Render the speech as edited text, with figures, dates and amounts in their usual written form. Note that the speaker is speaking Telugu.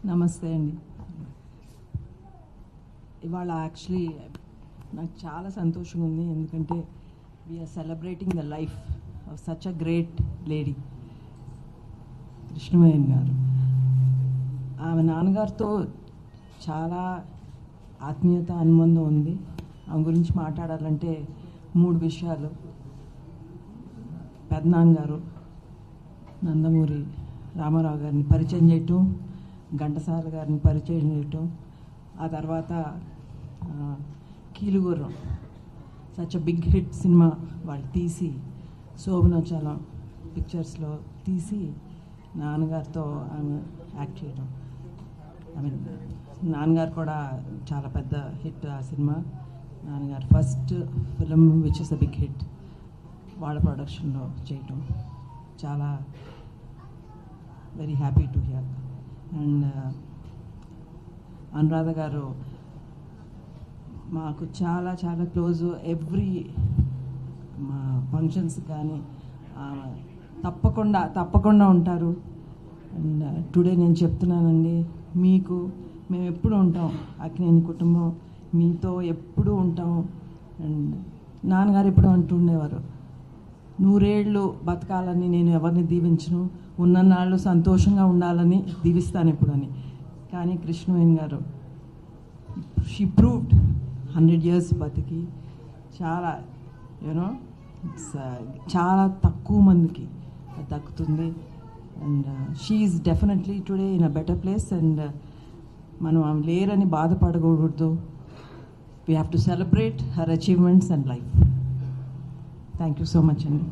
నమస్తే అండి. ఇవాళ యాక్చువల్లీ నాకు చాలా సంతోషంగా ఉంది, ఎందుకంటే we're celebrating the life of such a great lady Krishnaveni garu. ఆమె నాన్నగారితో చాలా ఆత్మీయత అనుబంధం ఉంది. ఆమె గురించి మాట్లాడాలంటే 3 విషయాలు. పెద్దనాన్నగారు నందమూరి రామారావు గారిని పరిచయం చేయటం, ఘంటసాల గారిని పరిచయం చేయటం, ఆ తర్వాత Keelugurram such a big hit cinema వాళ్ళు తీసి శోభనాచలం పిక్చర్స్లో తీసి నాన్నగారితో ఆమె యాక్ట్ చేయడం. ఐ మీన్ నాన్నగారు కూడా చాలా పెద్ద హిట్ ఆ సినిమా. నాన్నగారు first film which is a big hit వాళ్ళ ప్రొడక్షన్లో చేయటం చాలా very happy to hear. And Anuradha garu మాకు చాలా చాలా క్లోజ్. ఎవ్రీ మా ఫంక్షన్స్ కానీ తప్పకుండా ఉంటారు. అండ్ టుడే నేను చెప్తున్నానండి, మీకు మేము ఎప్పుడు ఉంటాం, అక్కినేని కుటుంబం మీతో ఎప్పుడూ ఉంటాం. అండ్ నాన్నగారు ఎప్పుడు అంటుండేవారు, 100 ఏళ్ళు బతకాలని నేను ఎవరిని దీవించను, ఉన్ననాళ్ళు సంతోషంగా ఉండాలని దీవిస్తాను ఎప్పుడని. కానీ కృష్ణవేణి గారు షీ ప్రూవ్డ్ 100 years బతికి చాలా చాలా తక్కువ మందికి దక్కుతుంది. And she is definitely today in a better place. And మనం ఆమె లేరని బాధపడకూడదు. We have to celebrate her achievements and life. Thank you so much అండి.